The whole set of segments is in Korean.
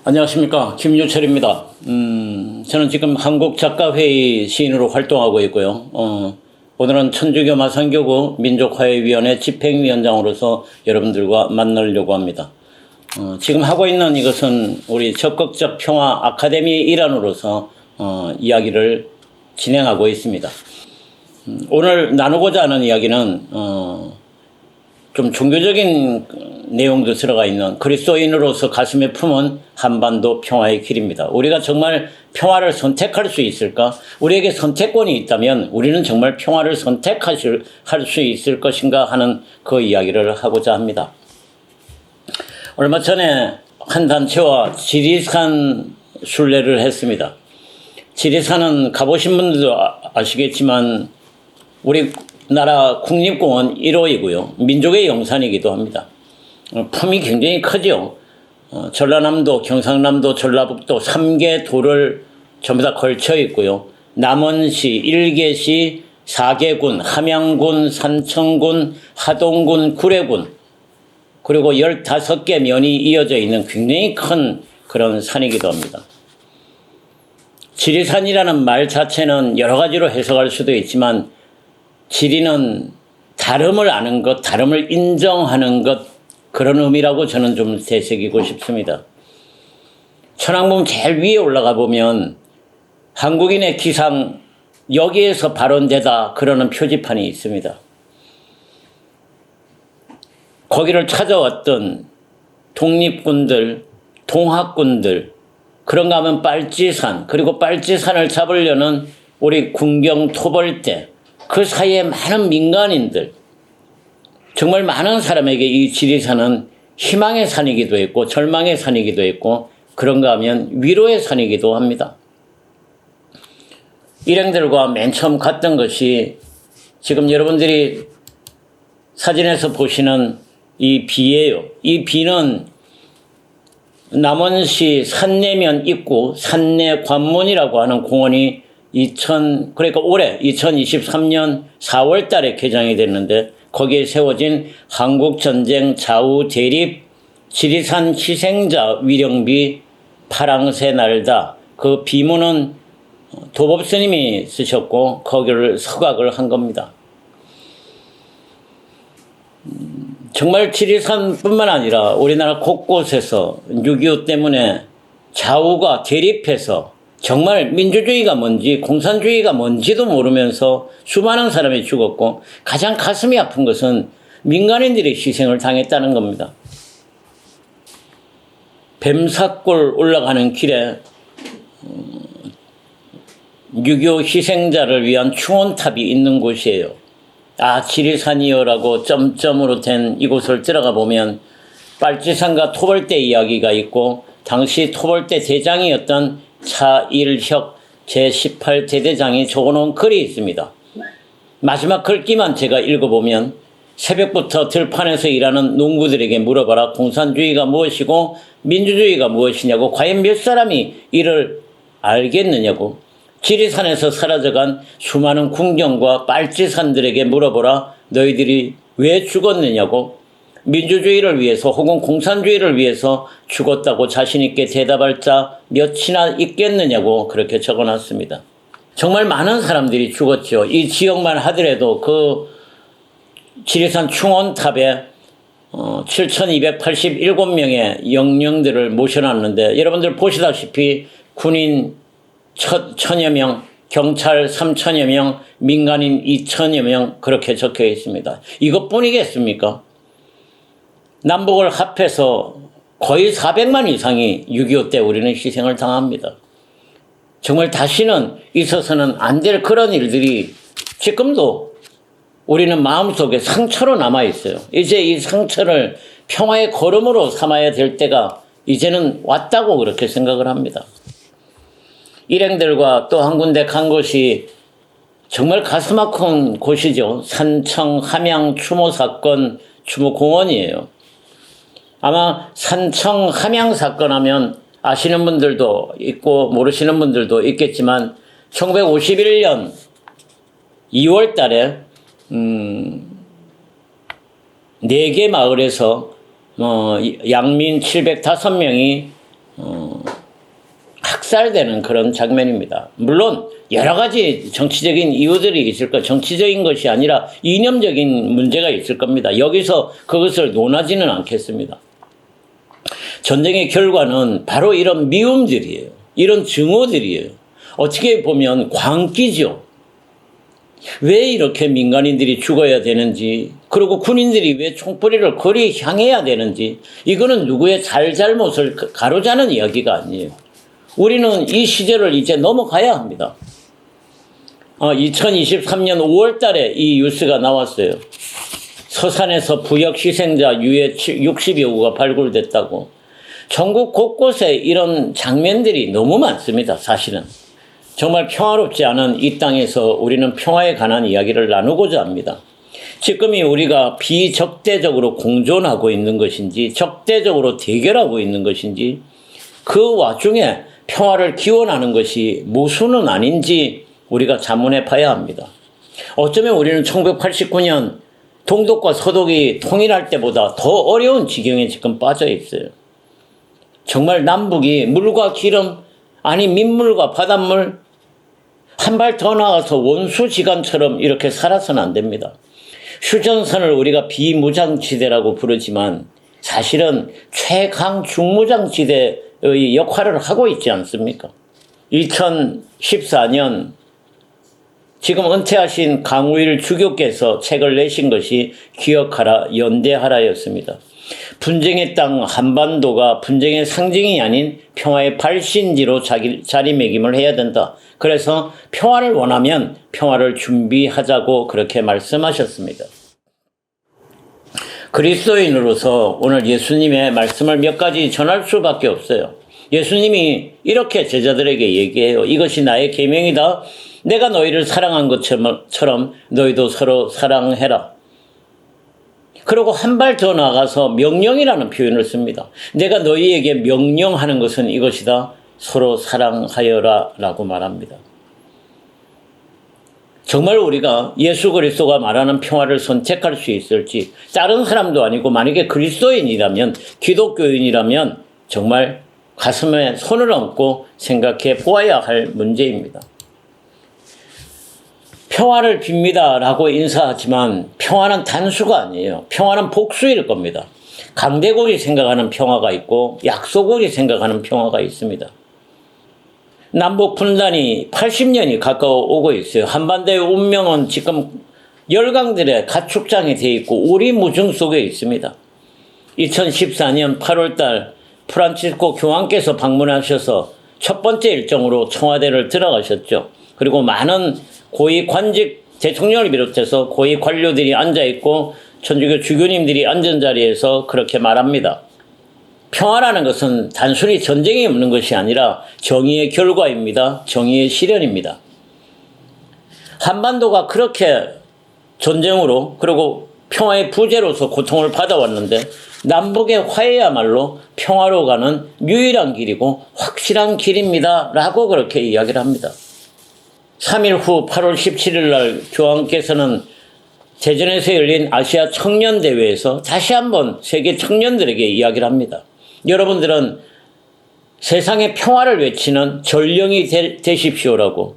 안녕하십니까, 김유철입니다. 저는 지금 한국작가회의 시인으로 활동하고 있고요. 오늘은 천주교 마산교구 민족화해위원회 집행위원장으로서 여러분들과 만나려고 합니다. 지금 하고 있는 이것은 우리 적극적 평화 아카데미의 일환으로서 이야기를 진행하고 있습니다. 오늘 나누고자 하는 이야기는 좀 종교적인 내용도 들어가 있는 그리스도인으로서 가슴에 품은 한반도 평화의 길입니다. 우리가 정말 평화를 선택할 수 있을까? 우리에게 선택권이 있다면 우리는 정말 평화를 선택할 수 있을 것인가 하는 그 이야기를 하고자 합니다. 얼마 전에 한 단체와 지리산 순례를 했습니다. 지리산은 가보신 분들도 아시겠지만 우리나라 국립공원 1호이고요. 민족의 영산이기도 합니다. 품이 굉장히 크죠. 전라남도, 경상남도, 전라북도 3개 도를 전부 다 걸쳐 있고요. 남원시, 일개시, 사개군, 함양군, 산청군, 하동군, 구례군, 그리고 15개 면이 이어져 있는 굉장히 큰 그런 산이기도 합니다. 지리산이라는 말 자체는 여러 가지로 해석할 수도 있지만 지리는 다름을 아는 것, 다름을 인정하는 것, 그런 의미라고 저는 좀 되새기고 싶습니다. 천왕봉 제일 위에 올라가 보면 한국인의 기상 여기에서 발원되다 그러는 표지판이 있습니다. 거기를 찾아왔던 독립군들, 동학군들, 그런가 하면 빨치산, 그리고 빨치산을 잡으려는 우리 군경 토벌대, 그 사이에 많은 민간인들, 정말 많은 사람에게 이 지리산은 희망의 산이기도 했고 절망의 산이기도 했고 그런가 하면 위로의 산이기도 합니다. 일행들과 맨 처음 갔던 것이 지금 여러분들이 사진에서 보시는 이 비예요. 이 비는 남원시 산내면 입구 산내관문이라고 하는 공원이 그러니까 올해 2023년 4월 달에 개장이 됐는데 거기에 세워진 한국전쟁 좌우 대립 지리산 희생자 위령비 파랑새 날다. 그 비문은 도법 스님이 쓰셨고 거기를 서각을 한 겁니다. 정말 지리산뿐만 아니라 우리나라 곳곳에서 6.25 때문에 좌우가 대립해서 정말 민주주의가 뭔지 공산주의가 뭔지도 모르면서 수많은 사람이 죽었고 가장 가슴이 아픈 것은 민간인들이 희생을 당했다는 겁니다. 뱀사골 올라가는 길에 6.25 희생자를 위한 충원탑이 있는 곳이에요. 지리산이요라고 점점으로 된 이곳을 들어가 보면 빨치산과 토벌대 이야기가 있고 당시 토벌대 대장이었던 차일혁 제18대대장이 적어놓은 글이 있습니다. 마지막 글귀만 제가 읽어보면 새벽부터 들판에서 일하는 농부들에게 물어봐라. 공산주의가 무엇이고 민주주의가 무엇이냐고. 과연 몇 사람이 이를 알겠느냐고. 지리산에서 사라져간 수많은 군경과 빨치산들에게 물어보라. 너희들이 왜 죽었느냐고. 민주주의를 위해서 혹은 공산주의를 위해서 죽었다고 자신있게 대답할 자 몇이나 있겠느냐고 그렇게 적어놨습니다. 정말 많은 사람들이 죽었죠. 이 지역만 하더라도 그 지리산 충원탑에 7,287명의 영령들을 모셔놨는데 여러분들 보시다시피 군인 1,000여 명, 경찰 3,000여 명, 민간인 2,000여 명 그렇게 적혀 있습니다. 이것뿐이겠습니까? 남북을 합해서 거의 400만 이상이 6.25 때 우리는 희생을 당합니다. 정말 다시는 있어서는 안 될 그런 일들이 지금도 우리는 마음속에 상처로 남아있어요. 이제 이 상처를 평화의 걸음으로 삼아야 될 때가 이제는 왔다고 그렇게 생각을 합니다. 일행들과 또 한 군데 간 곳이 정말 가슴 아픈 곳이죠. 산청 함양 추모 사건 추모공원이에요. 아마 산청 함양 사건 하면 아시는 분들도 있고 모르시는 분들도 있겠지만 1951년 2월 달에 4개 마을에서 양민 705명이 학살되는 그런 장면입니다. 물론 여러 가지 정치적인 이유들이 있을 거, 정치적인 것이 아니라 이념적인 문제가 있을 겁니다. 여기서 그것을 논하지는 않겠습니다. 전쟁의 결과는 바로 이런 미움들이에요. 이런 증오들이에요. 어떻게 보면 광기죠. 왜 이렇게 민간인들이 죽어야 되는지, 그리고 군인들이 왜 총뿌리를 거리에 향해야 되는지, 이거는 누구의 잘잘못을 가로자는 이야기가 아니에요. 우리는 이 시절을 이제 넘어가야 합니다. 2023년 5월 달에 이 뉴스가 나왔어요. 서산에서 부역 희생자 유해 60여 구가 발굴됐다고. 전국 곳곳에 이런 장면들이 너무 많습니다. 사실은. 정말 평화롭지 않은 이 땅에서 우리는 평화에 관한 이야기를 나누고자 합니다. 지금이 우리가 비적대적으로 공존하고 있는 것인지, 적대적으로 대결하고 있는 것인지, 그 와중에 평화를 기원하는 것이 모순은 아닌지 우리가 자문해 봐야 합니다. 어쩌면 우리는 1989년 동독과 서독이 통일할 때보다 더 어려운 지경에 지금 빠져 있어요. 정말 남북이 물과 기름, 아니 민물과 바닷물, 한 발 더 나아가서 원수지간처럼 이렇게 살아서는 안 됩니다. 휴전선을 우리가 비무장지대라고 부르지만 사실은 최강중무장지대의 역할을 하고 있지 않습니까? 2014년 지금 은퇴하신 강우일 주교께서 책을 내신 것이 기억하라, 연대하라였습니다. 분쟁의 땅 한반도가 분쟁의 상징이 아닌 평화의 발신지로 자리매김을 해야 된다. 그래서 평화를 원하면 평화를 준비하자고 그렇게 말씀하셨습니다. 그리스도인으로서 오늘 예수님의 말씀을 몇 가지 전할 수밖에 없어요. 예수님이 이렇게 제자들에게 얘기해요. 이것이 나의 계명이다. 내가 너희를 사랑한 것처럼 너희도 서로 사랑해라. 그리고 한 발 더 나아가서 명령이라는 표현을 씁니다. 내가 너희에게 명령하는 것은 이것이다. 서로 사랑하여라 라고 말합니다. 정말 우리가 예수 그리스도가 말하는 평화를 선택할 수 있을지, 다른 사람도 아니고 만약에 그리스도인이라면, 기독교인이라면 정말 가슴에 손을 얹고 생각해 보아야 할 문제입니다. 평화를 빕니다 라고 인사하지만 평화는 단수가 아니에요. 평화는 복수일 겁니다. 강대국이 생각하는 평화가 있고 약소국이 생각하는 평화가 있습니다. 남북 분단이 80년이 가까워 오고 있어요. 한반도의 운명은 지금 열강들의 가축장이 되어 있고 우리무중 속에 있습니다. 2014년 8월달 프란치스코 교황께서 방문하셔서 첫 번째 일정으로 청와대를 들어가셨죠. 그리고 많은 고위 관직, 대통령을 비롯해서 고위 관료들이 앉아있고 천주교 주교님들이 앉은 자리에서 그렇게 말합니다. 평화라는 것은 단순히 전쟁이 없는 것이 아니라 정의의 결과입니다. 정의의 실현입니다. 한반도가 그렇게 전쟁으로 그리고 평화의 부재로서 고통을 받아왔는데 남북의 화해야말로 평화로 가는 유일한 길이고 확실한 길입니다. 라고 그렇게 이야기를 합니다. 3일 후 8월 17일 날 교황께서는 대전에서 열린 아시아 청년대회에서 다시 한번 세계 청년들에게 이야기를 합니다. 여러분들은 세상의 평화를 외치는 전령이 되십시오라고.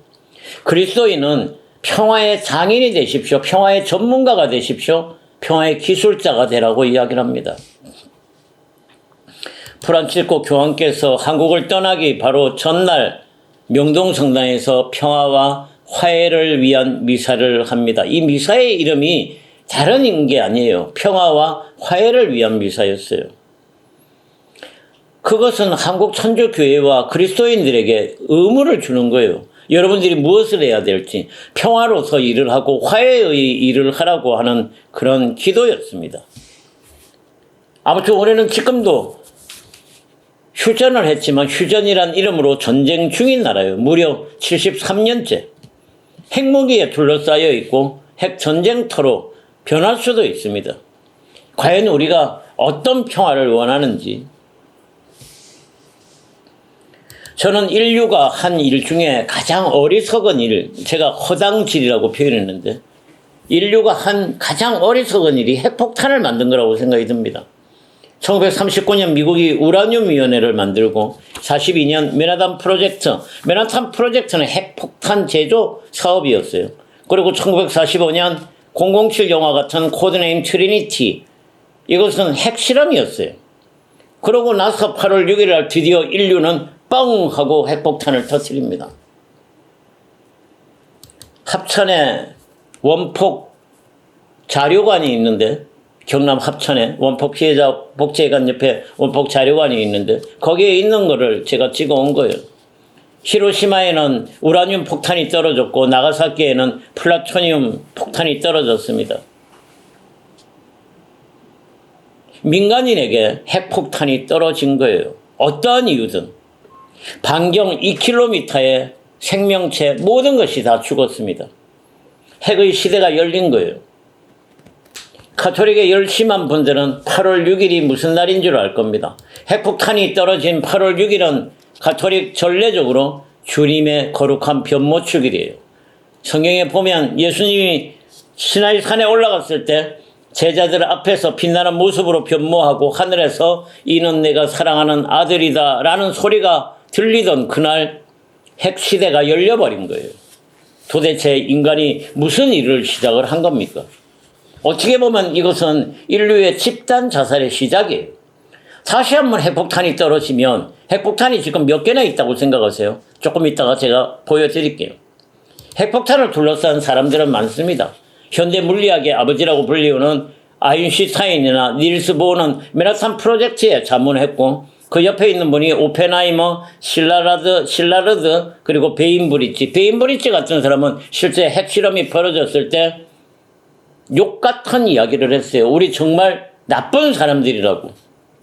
그리스도인은 평화의 장인이 되십시오. 평화의 전문가가 되십시오. 평화의 기술자가 되라고 이야기를 합니다. 프란치스코 교황께서 한국을 떠나기 바로 전날 명동성당에서 평화와 화해를 위한 미사를 합니다. 이 미사의 이름이 다른 게 아니에요. 평화와 화해를 위한 미사였어요. 그것은 한국 천주교회와 그리스도인들에게 의무를 주는 거예요. 여러분들이 무엇을 해야 될지 평화로서 일을 하고 화해의 일을 하라고 하는 그런 기도였습니다. 아무튼 올해는 지금도 휴전을 했지만 휴전이란 이름으로 전쟁 중인 나라예요. 무려 73년째. 핵무기에 둘러싸여 있고 핵전쟁터로 변할 수도 있습니다. 과연 우리가 어떤 평화를 원하는지. 저는 인류가 한 일 중에 가장 어리석은 일, 제가 허당질이라고 표현했는데 인류가 한 가장 어리석은 일이 핵폭탄을 만든 거라고 생각이 듭니다. 1939년 미국이 우라늄위원회를 만들고 42년 맨하탄 프로젝트는 핵폭탄 제조 사업이었어요. 그리고 1945년 007 영화 같은 코드네임 트리니티, 이것은 핵실험이었어요. 그러고 나서 8월 6일 날 드디어 인류는 뻥 하고 핵폭탄을 터뜨립니다. 합천에 원폭 자료관이 있는데, 경남 합천에 원폭 피해자 복지회관 옆에 원폭 자료관이 있는데 거기에 있는 거를 제가 찍어 온 거예요. 히로시마에는 우라늄 폭탄이 떨어졌고 나가사키에는 플라토늄 폭탄이 떨어졌습니다. 민간인에게 핵폭탄이 떨어진 거예요. 어떠한 이유든. 반경 2km의 생명체 모든 것이 다 죽었습니다. 핵의 시대가 열린 거예요. 가톨릭에 열심한 분들은 8월 6일이 무슨 날인 줄 알 겁니다. 핵폭탄이 떨어진 8월 6일은 가톨릭 전례적으로 주님의 거룩한 변모축일이에요. 성경에 보면 예수님이 시나이 산에 올라갔을 때 제자들 앞에서 빛나는 모습으로 변모하고 하늘에서 이는 내가 사랑하는 아들이다 라는 소리가 들리던 그날 핵시대가 열려버린 거예요. 도대체 인간이 무슨 일을 시작을 한 겁니까? 어떻게 보면 이것은 인류의 집단 자살의 시작이에요. 다시 한번 핵폭탄이 떨어지면 핵폭탄이 지금 몇 개나 있다고 생각하세요? 조금 이따가 제가 보여드릴게요. 핵폭탄을 둘러싼 사람들은 많습니다. 현대 물리학의 아버지라고 불리우는 아인슈타인이나 닐스 보어는 맨하탄 프로젝트에 자문했고 그 옆에 있는 분이 오펜하이머, 실라르드 그리고 베인브리지 같은 사람은 실제 핵실험이 벌어졌을 때 욕 같은 이야기를 했어요. 우리 정말 나쁜 사람들이라고.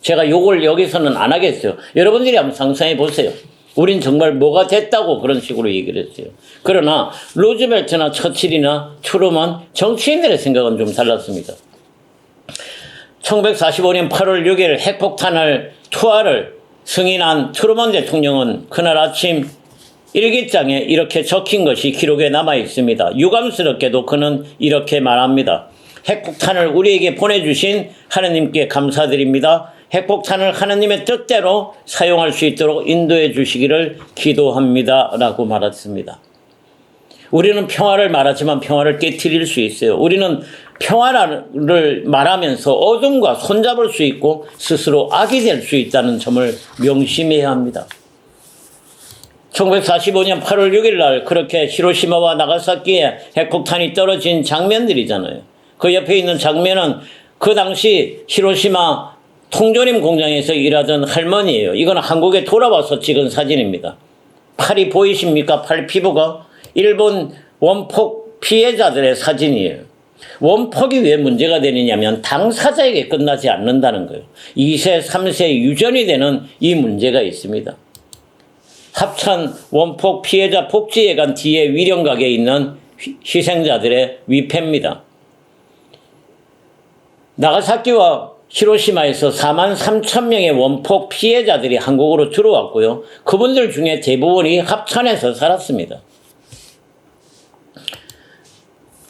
제가 욕을 여기서는 안 하겠어요. 여러분들이 한번 상상해 보세요. 우린 정말 뭐가 됐다고 그런 식으로 얘기를 했어요. 그러나 루즈벨트나 처칠이나 트루먼 정치인들의 생각은 좀 달랐습니다. 1945년 8월 6일 핵폭탄을 투하를 승인한 트루먼 대통령은 그날 아침 일기장에 이렇게 적힌 것이 기록에 남아 있습니다. 유감스럽게도 그는 이렇게 말합니다. 핵폭탄을 우리에게 보내주신 하나님께 감사드립니다. 핵폭탄을 하나님의 뜻대로 사용할 수 있도록 인도해 주시기를 기도합니다. 라고 말했습니다. 우리는 평화를 말하지만 평화를 깨트릴 수 있어요. 우리는 평화를 말하면서 어둠과 손잡을 수 있고 스스로 악이 될 수 있다는 점을 명심해야 합니다. 1945년 8월 6일 날 그렇게 히로시마와 나가사키에 핵폭탄이 떨어진 장면들이잖아요. 그 옆에 있는 장면은 그 당시 히로시마 통조림 공장에서 일하던 할머니예요. 이건 한국에 돌아와서 찍은 사진입니다. 팔이 보이십니까? 팔 피부가? 일본 원폭 피해자들의 사진이에요. 원폭이 왜 문제가 되느냐면 당사자에게 끝나지 않는다는 거예요. 2세, 3세 유전이 되는 이 문제가 있습니다. 합천 원폭 피해자 복지회관 뒤에 위령각에 있는 희생자들의 위패입니다. 나가사키와 히로시마에서 43,000명의 원폭 피해자들이 한국으로 들어왔고요. 그분들 중에 대부분이 합천에서 살았습니다.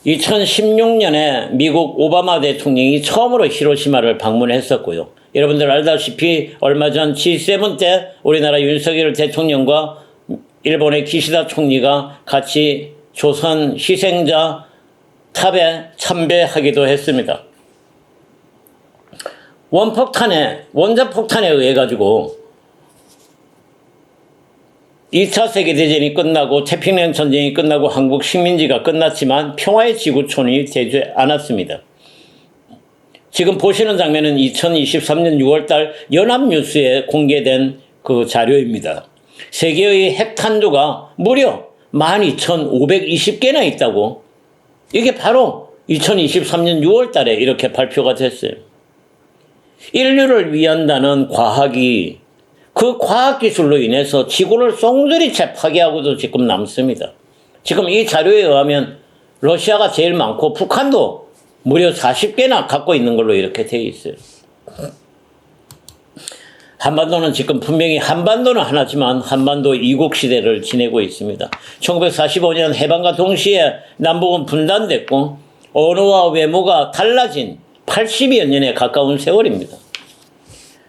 2016년에 미국 오바마 대통령이 처음으로 히로시마를 방문했었고요. 여러분들 알다시피 얼마 전 G7 때 우리나라 윤석열 대통령과 일본의 기시다 총리가 같이 조선 희생자 탑에 참배하기도 했습니다. 원자폭탄에 의해 가지고 2차 세계대전이 끝나고 태평양 전쟁이 끝나고 한국 식민지가 끝났지만 평화의 지구촌이 되지 않았습니다. 지금 보시는 장면은 2023년 6월달 연합뉴스에 공개된 그 자료입니다. 세계의 핵탄두가 무려 12,520개나 있다고. 이게 바로 2023년 6월달에 이렇게 발표가 됐어요. 인류를 위한다는 과학이 그 과학기술로 인해서 지구를 송두리째 파괴하고도 지금 남습니다. 지금 이 자료에 의하면 러시아가 제일 많고 북한도 무려 40개나 갖고 있는 걸로 이렇게 되어 있어요. 한반도는 지금 분명히 한반도는 하나지만 한반도 이국 시대를 지내고 있습니다. 1945년 해방과 동시에 남북은 분단됐고 언어와 외모가 달라진 80여 년에 가까운 세월입니다.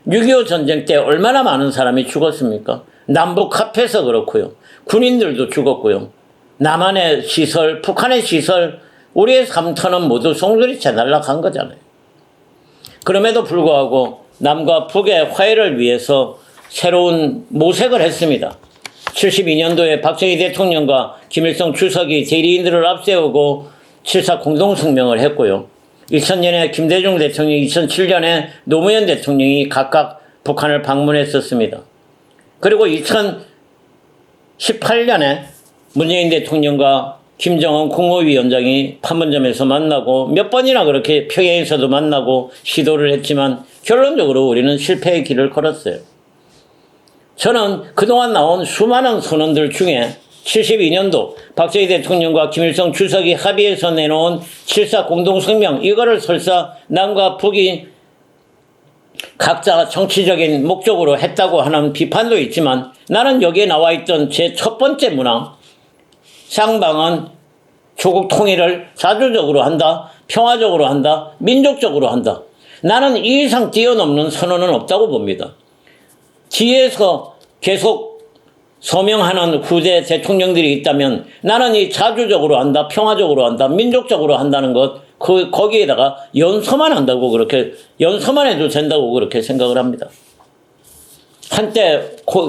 6.25 전쟁 때 얼마나 많은 사람이 죽었습니까? 남북 합해서 그렇고요. 군인들도 죽었고요. 남한의 시설, 북한의 시설, 우리의 3턴은 모두 송두리째 날아간 거잖아요. 그럼에도 불구하고 남과 북의 화해를 위해서 새로운 모색을 했습니다. 72년도에 박정희 대통령과 김일성 주석이 대리인들을 앞세우고 7.4 공동성명을 했고요. 2000년에 김대중 대통령이, 2007년에 노무현 대통령이 각각 북한을 방문했었습니다. 그리고 2018년에 문재인 대통령과 김정은 국무위원장이 판문점에서 만나고 몇 번이나 그렇게 평양에서도 만나고 시도를 했지만 결론적으로 우리는 실패의 길을 걸었어요. 저는 그동안 나온 수많은 선언들 중에 72년도 박정희 대통령과 김일성 주석이 합의해서 내놓은 7.4 공동성명, 이거를 설사 남과 북이 각자 정치적인 목적으로 했다고 하는 비판도 있지만 나는 여기에 나와 있던 제 첫 번째 문항, 쌍방은 조국 통일을 자주적으로 한다, 평화적으로 한다, 민족적으로 한다. 나는 이 이상 뛰어넘는 선언은 없다고 봅니다. 뒤에서 계속 서명하는 후대 대통령들이 있다면 나는 이 자주적으로 한다, 평화적으로 한다, 민족적으로 한다는 것, 거기에다가 연서만 한다고, 그렇게 연서만 해도 된다고 그렇게 생각을 합니다. 한때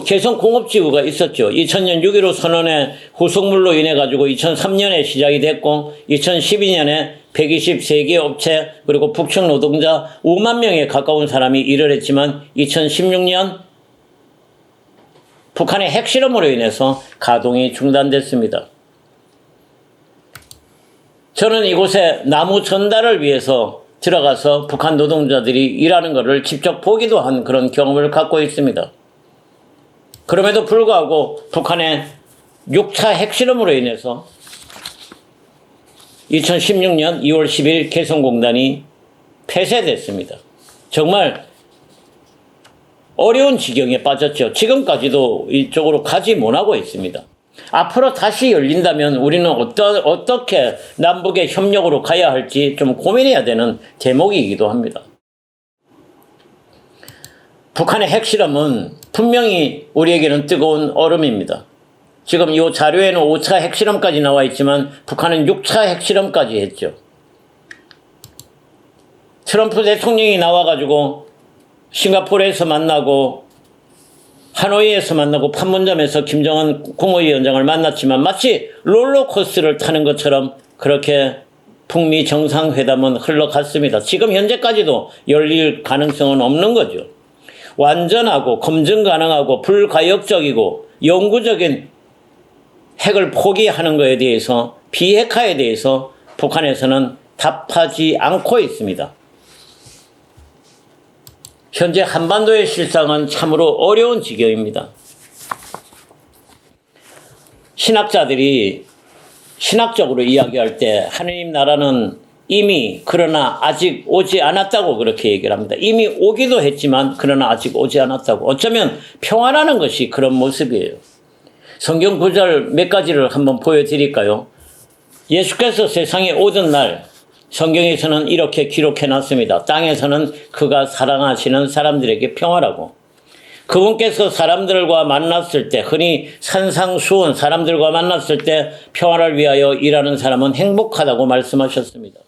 개성공업지구가 있었죠. 2000년 6.15 선언의 후속물로 인해 가지고 2003년에 시작이 됐고 2012년에 123개 업체 그리고 북측 노동자 5만 명에 가까운 사람이 일을 했지만 2016년 북한의 핵실험으로 인해서 가동이 중단됐습니다. 저는 이곳에 나무 전달을 위해서 들어가서 북한 노동자들이 일하는 것을 직접 보기도 한 그런 경험을 갖고 있습니다. 그럼에도 불구하고 북한의 6차 핵실험으로 인해서 2016년 2월 10일 개성공단이 폐쇄됐습니다. 정말 어려운 지경에 빠졌죠. 지금까지도 이쪽으로 가지 못하고 있습니다. 앞으로 다시 열린다면 우리는 어떻게 남북의 협력으로 가야 할지 좀 고민해야 되는 대목이기도 합니다. 북한의 핵실험은 분명히 우리에게는 뜨거운 얼음입니다. 지금 이 자료에는 5차 핵실험까지 나와 있지만 북한은 6차 핵실험까지 했죠. 트럼프 대통령이 나와가지고 싱가포르에서 만나고 하노이에서 만나고 판문점에서 김정은 국무위원장을 만났지만 마치 롤러코스터를 타는 것처럼 그렇게 북미 정상회담은 흘러갔습니다. 지금 현재까지도 열릴 가능성은 없는 거죠. 완전하고 검증 가능하고 불가역적이고 영구적인 핵을 포기하는 것에 대해서, 비핵화에 대해서 북한에서는 답하지 않고 있습니다. 현재 한반도의 실상은 참으로 어려운 지경입니다. 신학자들이 신학적으로 이야기할 때 하느님 나라는 이미 그러나 아직 오지 않았다고 그렇게 얘기를 합니다. 이미 오기도 했지만 그러나 아직 오지 않았다고. 어쩌면 평화라는 것이 그런 모습이에요. 성경 구절 몇 가지를 한번 보여드릴까요? 예수께서 세상에 오던 날 성경에서는 이렇게 기록해놨습니다. 땅에서는 그가 사랑하시는 사람들에게 평화라고. 그분께서 사람들과 만났을 때, 흔히 산상수훈 사람들과 만났을 때 평화를 위하여 일하는 사람은 행복하다고 말씀하셨습니다.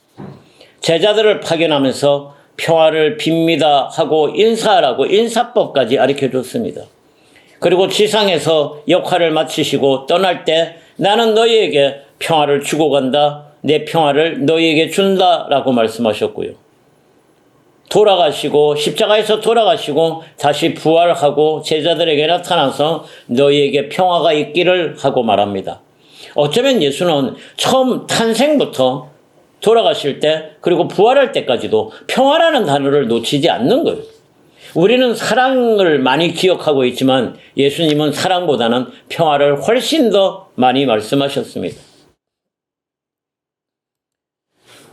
제자들을 파견하면서 평화를 빕니다 하고 인사하라고 인사법까지 가르쳐줬습니다. 그리고 지상에서 역할을 마치시고 떠날 때 나는 너희에게 평화를 주고 간다. 내 평화를 너희에게 준다라고 말씀하셨고요. 돌아가시고 십자가에서 돌아가시고 다시 부활하고 제자들에게 나타나서 너희에게 평화가 있기를 하고 말합니다. 어쩌면 예수는 처음 탄생부터 돌아가실 때 그리고 부활할 때까지도 평화라는 단어를 놓치지 않는 거예요. 우리는 사랑을 많이 기억하고 있지만 예수님은 사랑보다는 평화를 훨씬 더 많이 말씀하셨습니다.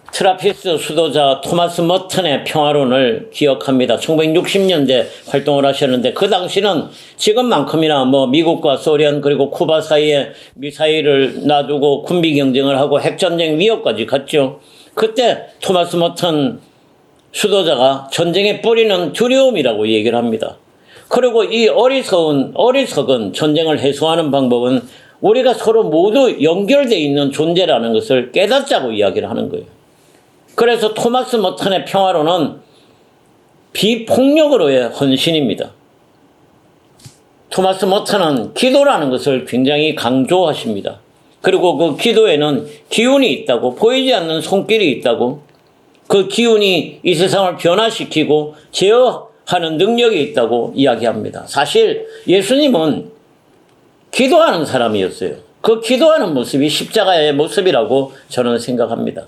트라피스트 수도자 토마스 머튼의 평화론을 기억합니다. 1960년대 활동을 하셨는데 그 당시는 지금만큼이나 미국과 소련 그리고 쿠바 사이에 미사일을 놔두고 군비 경쟁을 하고 핵전쟁 위협까지 갔죠. 그때 토마스 머튼 수도자가 전쟁의 뿌리는 두려움이라고 얘기를 합니다. 그리고 이 어리석은 전쟁을 해소하는 방법은 우리가 서로 모두 연결되어 있는 존재라는 것을 깨닫자고 이야기를 하는 거예요. 그래서 토마스 머튼의 평화론은 비폭력으로의 헌신입니다. 토마스 머튼은 기도라는 것을 굉장히 강조하십니다. 그리고 그 기도에는 기운이 있다고, 보이지 않는 손길이 있다고, 그 기운이 이 세상을 변화시키고 제어하는 능력이 있다고 이야기합니다. 사실 예수님은 기도하는 사람이었어요. 그 기도하는 모습이 십자가의 모습이라고 저는 생각합니다.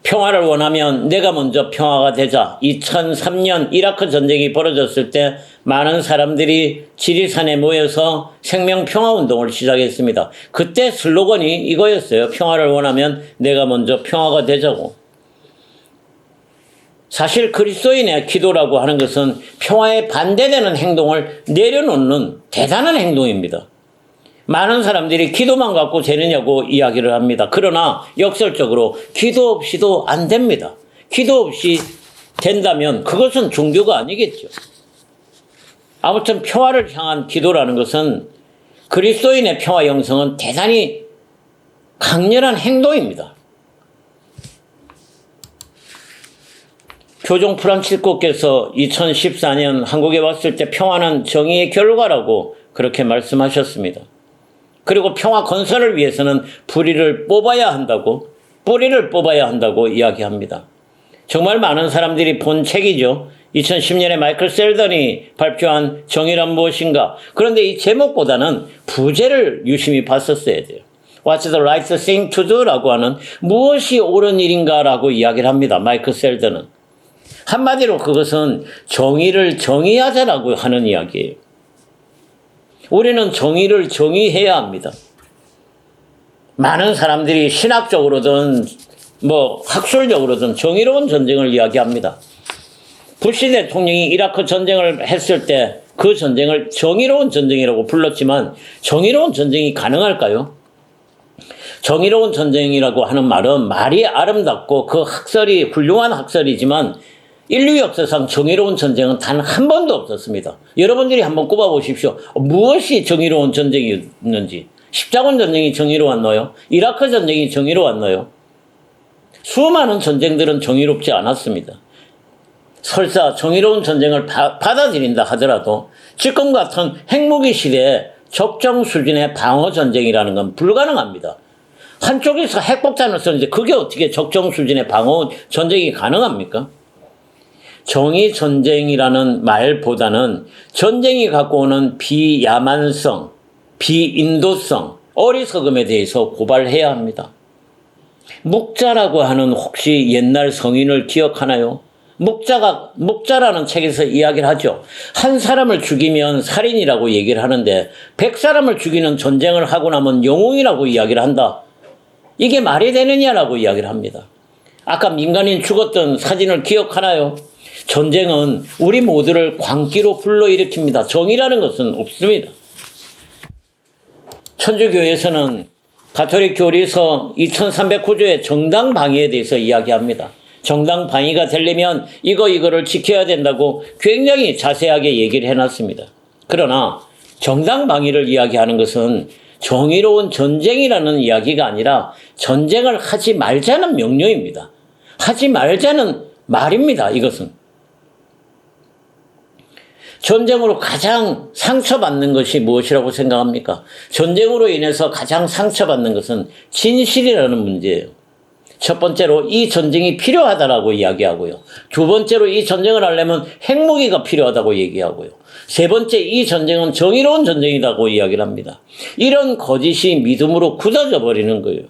평화를 원하면 내가 먼저 평화가 되자. 2003년 이라크 전쟁이 벌어졌을 때 많은 사람들이 지리산에 모여서 생명평화운동을 시작했습니다. 그때 슬로건이 이거였어요. 평화를 원하면 내가 먼저 평화가 되자고. 사실 그리스도인의 기도라고 하는 것은 평화에 반대되는 행동을 내려놓는 대단한 행동입니다. 많은 사람들이 기도만 갖고 되느냐고 이야기를 합니다. 그러나 역설적으로 기도 없이도 안 됩니다. 기도 없이 된다면 그것은 종교가 아니겠죠. 아무튼 평화를 향한 기도라는 것은 그리스도인의 평화 영성은 대단히 강렬한 행동입니다. 교종 프란치스코께서 2014년 한국에 왔을 때 평화는 정의의 결과라고 그렇게 말씀하셨습니다. 그리고 평화 건설을 위해서는 뿌리를 뽑아야 한다고 이야기합니다. 정말 많은 사람들이 본 책이죠. 2010년에 마이클 셀던이 발표한 정의란 무엇인가. 그런데 이 제목보다는 부제를 유심히 봤었어야 돼요. What's the right thing to do? 라고 하는 무엇이 옳은 일인가 라고 이야기를 합니다. 마이클 셀던은. 한마디로 그것은 정의를 정의하자라고 하는 이야기예요. 우리는 정의를 정의해야 합니다. 많은 사람들이 신학적으로든 학술적으로든 정의로운 전쟁을 이야기합니다. 부시 대통령이 이라크 전쟁을 했을 때 그 전쟁을 정의로운 전쟁이라고 불렀지만 정의로운 전쟁이 가능할까요? 정의로운 전쟁이라고 하는 말은 말이 아름답고 그 학설이 훌륭한 학설이지만 인류 역사상 정의로운 전쟁은 단 한 번도 없었습니다. 여러분들이 한번 꼽아보십시오. 무엇이 정의로운 전쟁이었는지. 십자군 전쟁이 정의로웠나요? 이라크 전쟁이 정의로웠나요? 수많은 전쟁들은 정의롭지 않았습니다. 설사 정의로운 전쟁을 받아들인다 하더라도 지금 같은 핵무기 시대에 적정 수준의 방어 전쟁이라는 건 불가능합니다. 한쪽에서 핵폭탄을 쏘는데 그게 어떻게 적정 수준의 방어 전쟁이 가능합니까? 정의 전쟁이라는 말보다는 전쟁이 갖고 오는 비야만성, 비인도성, 어리석음에 대해서 고발해야 합니다. 묵자라고 하는 혹시 옛날 성인을 기억하나요? 묵자라는 책에서 이야기를 하죠. 한 사람을 죽이면 살인이라고 얘기를 하는데 100사람을 죽이는 전쟁을 하고 나면 영웅이라고 이야기를 한다. 이게 말이 되느냐라고 이야기를 합니다. 아까 민간인 죽었던 사진을 기억하나요? 전쟁은 우리 모두를 광기로 불러일으킵니다. 정의라는 것은 없습니다. 천주교에서는 가톨릭 교리서 2309조의 정당 방위에 대해서 이야기합니다. 정당 방위가 되려면 이거를 지켜야 된다고 굉장히 자세하게 얘기를 해놨습니다. 그러나 정당 방위를 이야기하는 것은 정의로운 전쟁이라는 이야기가 아니라 전쟁을 하지 말자는 명령입니다. 하지 말자는 말입니다. 이것은. 전쟁으로 가장 상처받는 것이 무엇이라고 생각합니까? 전쟁으로 인해서 가장 상처받는 것은 진실이라는 문제예요. 첫 번째로 이 전쟁이 필요하다라고 이야기하고요. 두 번째로 이 전쟁을 하려면 핵무기가 필요하다고 얘기하고요. 세 번째, 이 전쟁은 정의로운 전쟁이라고 이야기를 합니다. 이런 거짓이 믿음으로 굳어져 버리는 거예요.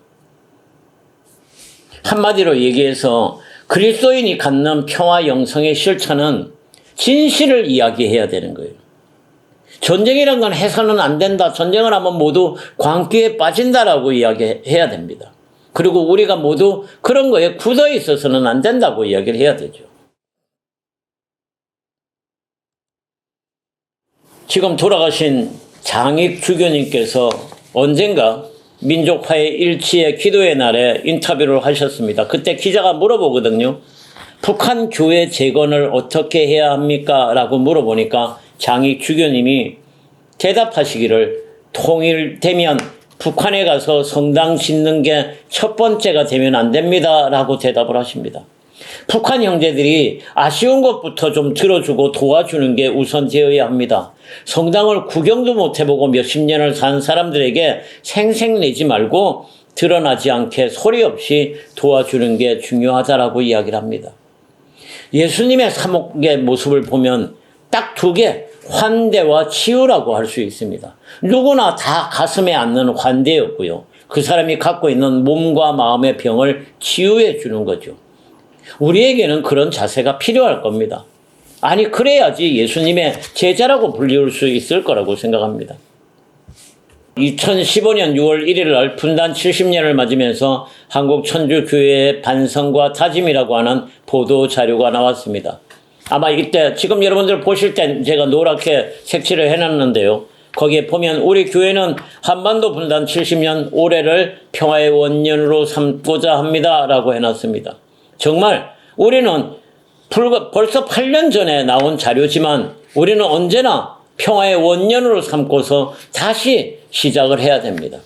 한마디로 얘기해서 그리스도인이 갖는 평화 영성의 실천은 진실을 이야기해야 되는 거예요. 전쟁이란 건 해서는 안 된다. 전쟁을 하면 모두 광기에 빠진다라고 이야기해야 됩니다. 그리고 우리가 모두 그런 거에 굳어 있어서는 안 된다고 이야기를 해야 되죠. 지금 돌아가신 장익 주교님께서 언젠가 민족화의 일치의 기도의 날에 인터뷰를 하셨습니다. 그때 기자가 물어보거든요. 북한 교회 재건을 어떻게 해야 합니까? 라고 물어보니까 장익 주교님이 대답하시기를 통일되면 북한에 가서 성당 짓는 게 첫 번째가 되면 안 됩니다. 라고 대답을 하십니다. 북한 형제들이 아쉬운 것부터 좀 들어주고 도와주는 게 우선 되어야 합니다. 성당을 구경도 못 해보고 몇십 년을 산 사람들에게 생색내지 말고 드러나지 않게 소리 없이 도와주는 게 중요하다라고 이야기를 합니다. 예수님의 사목의 모습을 보면 딱 두 개, 환대와 치유라고 할 수 있습니다. 누구나 다 가슴에 안는 환대였고요. 그 사람이 갖고 있는 몸과 마음의 병을 치유해 주는 거죠. 우리에게는 그런 자세가 필요할 겁니다. 아니, 그래야지 예수님의 제자라고 불릴 수 있을 거라고 생각합니다. 2015년 6월 1일 날 분단 70년을 맞으면서 한국천주교회의 반성과 다짐이라고 하는 보도 자료가 나왔습니다. 아마 이때 지금 여러분들 보실 땐 제가 노랗게 색칠을 해놨는데요. 거기에 보면 우리 교회는 한반도 분단 70년 올해를 평화의 원년으로 삼고자 합니다. 라고 해놨습니다. 정말 우리는 벌써 8년 전에 나온 자료지만 우리는 언제나 평화의 원년으로 삼고서 다시 시작을 해야 됩니다.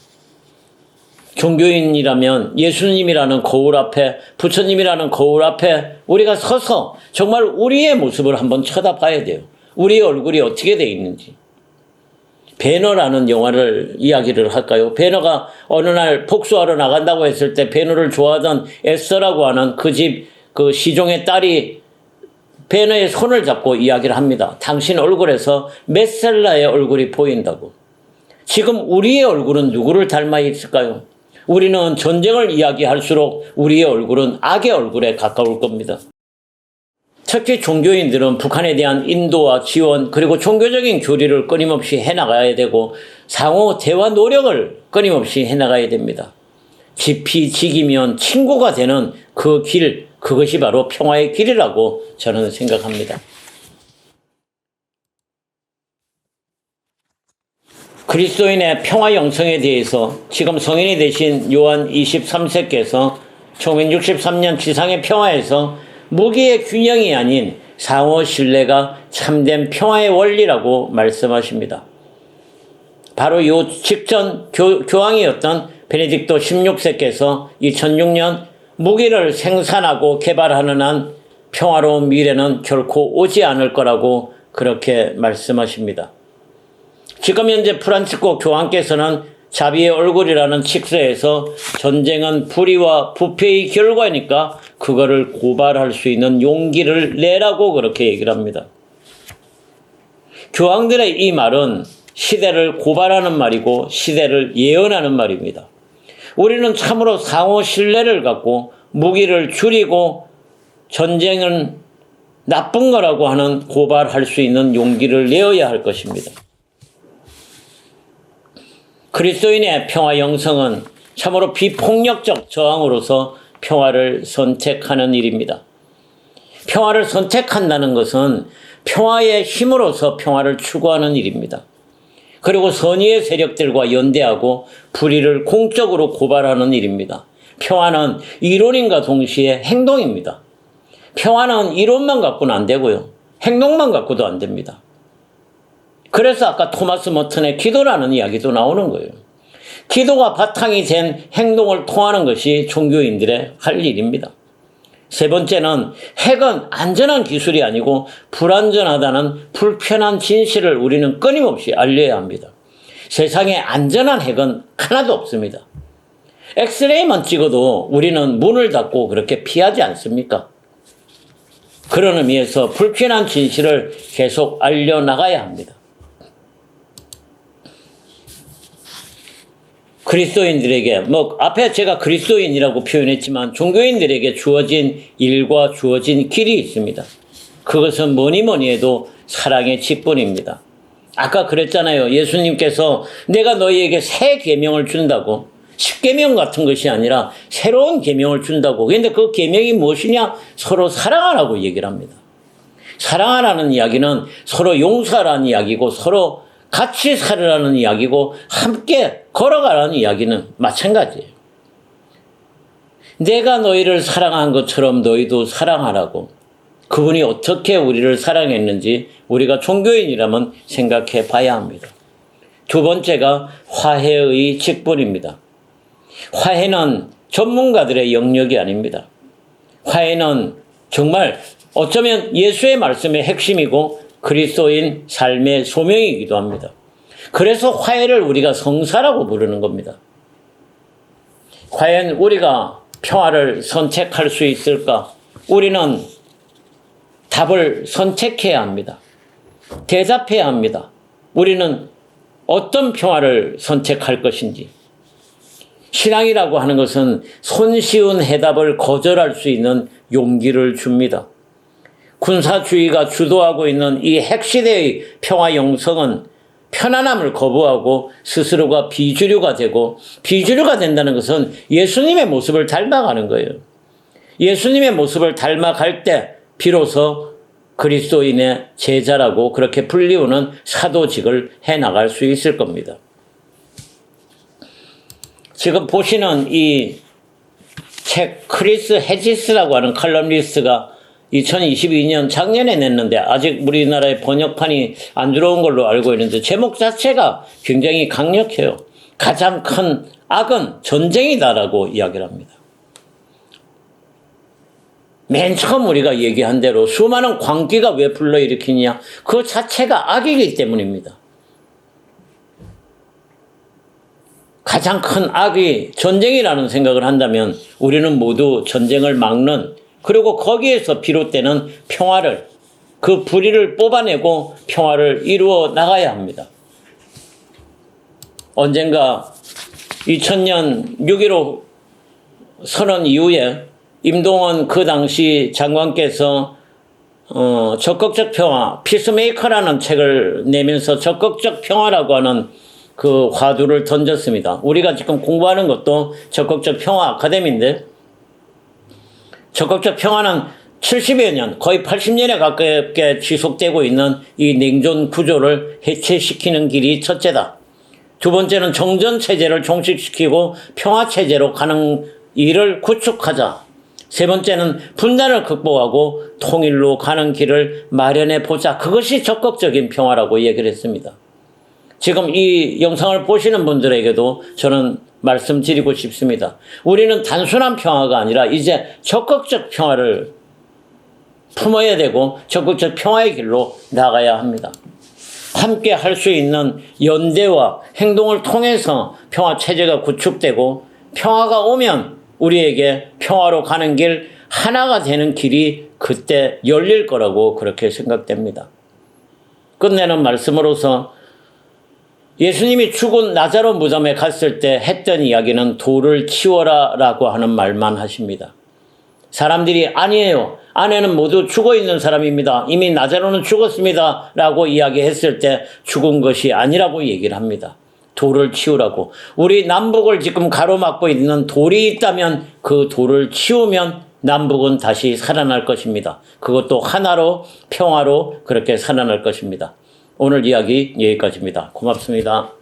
종교인이라면 예수님이라는 거울 앞에, 부처님이라는 거울 앞에 우리가 서서 정말 우리의 모습을 한번 쳐다봐야 돼요. 우리의 얼굴이 어떻게 돼 있는지. 배너라는 영화를 이야기를 할까요? 배너가 어느 날 복수하러 나간다고 했을 때 배너를 좋아하던 에스더라고 하는 그 집 그 시종의 딸이 배너의 손을 잡고 이야기를 합니다. 당신 얼굴에서 메셀라의 얼굴이 보인다고. 지금 우리의 얼굴은 누구를 닮아 있을까요? 우리는 전쟁을 이야기할수록 우리의 얼굴은 악의 얼굴에 가까울 겁니다. 특히 종교인들은 북한에 대한 인도와 지원 그리고 종교적인 교리를 끊임없이 해나가야 되고 상호 대화 노력을 끊임없이 해나가야 됩니다. 지피지기면 친구가 되는 그 길, 그것이 바로 평화의 길이라고 저는 생각합니다. 그리스도인의 평화 영성에 대해서 지금 성인이 되신 요한 23세께서 1963년 지상의 평화에서 무기의 균형이 아닌 상호 신뢰가 참된 평화의 원리라고 말씀하십니다. 바로 요 직전 교황이었던 베네딕토 16세께서 2006년 무기를 생산하고 개발하는 한 평화로운 미래는 결코 오지 않을 거라고 그렇게 말씀하십니다. 지금 현재 프란치스코 교황께서는 자비의 얼굴이라는 칙서에서 전쟁은 불의와 부패의 결과니까 그거를 고발할 수 있는 용기를 내라고 그렇게 얘기를 합니다. 교황들의 이 말은 시대를 고발하는 말이고 시대를 예언하는 말입니다. 우리는 참으로 상호 신뢰를 갖고 무기를 줄이고 전쟁은 나쁜 거라고 하는 고발할 수 있는 용기를 내어야 할 것입니다. 그리스도인의 평화 영성은 참으로 비폭력적 저항으로서 평화를 선택하는 일입니다. 평화를 선택한다는 것은 평화의 힘으로서 평화를 추구하는 일입니다. 그리고 선의의 세력들과 연대하고 불의를 공적으로 고발하는 일입니다. 평화는 이론인과 동시에 행동입니다. 평화는 이론만 갖고는 안 되고요. 행동만 갖고도 안 됩니다. 그래서 아까 토마스 머튼의 기도라는 이야기도 나오는 거예요. 기도가 바탕이 된 행동을 통하는 것이 종교인들의 할 일입니다. 세 번째는 핵은 안전한 기술이 아니고 불안전하다는 불편한 진실을 우리는 끊임없이 알려야 합니다. 세상에 안전한 핵은 하나도 없습니다. 엑스레이만 찍어도 우리는 문을 닫고 그렇게 피하지 않습니까? 그런 의미에서 불편한 진실을 계속 알려나가야 합니다. 그리스도인들에게, 앞에 제가 그리스도인이라고 표현했지만 종교인들에게 주어진 일과 주어진 길이 있습니다. 그것은 뭐니 해도 사랑의 직분입니다. 아까 그랬잖아요. 예수님께서 내가 너희에게 새 계명을 준다고. 십계명 같은 것이 아니라 새로운 계명을 준다고. 그런데 그 계명이 무엇이냐? 서로 사랑하라고 얘기를 합니다. 사랑하라는 이야기는 서로 용서하라는 이야기고 서로 같이 살으라는 이야기고 함께 걸어가라는 이야기는 마찬가지예요. 내가 너희를 사랑한 것처럼 너희도 사랑하라고. 그분이 어떻게 우리를 사랑했는지 우리가 종교인이라면 생각해 봐야 합니다. 두 번째가 화해의 직분입니다. 화해는 전문가들의 영역이 아닙니다. 화해는 정말 어쩌면 예수의 말씀의 핵심이고 그리스도인 삶의 소명이기도 합니다. 그래서 화해를 우리가 성사라고 부르는 겁니다. 과연 우리가 평화를 선택할 수 있을까? 우리는 답을 선택해야 합니다. 대답해야 합니다. 우리는 어떤 평화를 선택할 것인지. 신앙이라고 하는 것은 손쉬운 해답을 거절할 수 있는 용기를 줍니다. 군사주의가 주도하고 있는 이 핵시대의 평화 영성은 편안함을 거부하고 스스로가 비주류가 되고, 비주류가 된다는 것은 예수님의 모습을 닮아가는 거예요. 예수님의 모습을 닮아갈 때 비로소 그리스도인의 제자라고 그렇게 불리우는 사도직을 해나갈 수 있을 겁니다. 지금 보시는 이 책 크리스 해지스라고 하는 칼럼니스트가 2022년 작년에 냈는데 아직 우리나라에 번역판이 안 들어온 걸로 알고 있는데 제목 자체가 굉장히 강력해요. 가장 큰 악은 전쟁이다라고 이야기를 합니다. 맨 처음 우리가 얘기한 대로 수많은 광기가 왜 불러일으키냐? 그 자체가 악이기 때문입니다. 가장 큰 악이 전쟁이라는 생각을 한다면 우리는 모두 전쟁을 막는, 그리고 거기에서 비롯되는 평화를, 그 불의를 뽑아내고 평화를 이루어 나가야 합니다. 언젠가 2000년 6.15 선언 이후에 임동원 그 당시 장관께서 적극적 평화, 피스메이커라는 책을 내면서 적극적 평화라고 하는 그 화두를 던졌습니다. 우리가 지금 공부하는 것도 적극적 평화 아카데미인데, 적극적 평화는 70여 년, 거의 80년에 가깝게 지속되고 있는 이 냉전 구조를 해체시키는 길이 첫째다. 두 번째는 정전체제를 종식시키고 평화체제로 가는 일을 구축하자. 세 번째는 분단을 극복하고 통일로 가는 길을 마련해 보자. 그것이 적극적인 평화라고 얘기를 했습니다. 지금 이 영상을 보시는 분들에게도 저는 말씀드리고 싶습니다. 우리는 단순한 평화가 아니라 이제 적극적 평화를 품어야 되고 적극적 평화의 길로 나가야 합니다. 함께 할 수 있는 연대와 행동을 통해서 평화 체제가 구축되고, 평화가 오면 우리에게 평화로 가는 길, 하나가 되는 길이 그때 열릴 거라고 그렇게 생각됩니다. 끝내는 말씀으로서 예수님이 죽은 나자로 무덤에 갔을 때 했던 이야기는 돌을 치워라 라고 하는 말만 하십니다. 사람들이 아니에요, 안에는 모두 죽어있는 사람입니다, 이미 나자로는 죽었습니다 라고 이야기했을 때 죽은 것이 아니라고 얘기를 합니다. 돌을 치우라고. 우리 남북을 지금 가로막고 있는 돌이 있다면 그 돌을 치우면 남북은 다시 살아날 것입니다. 그것도 하나로, 평화로 그렇게 살아날 것입니다. 오늘 이야기 여기까지입니다. 고맙습니다.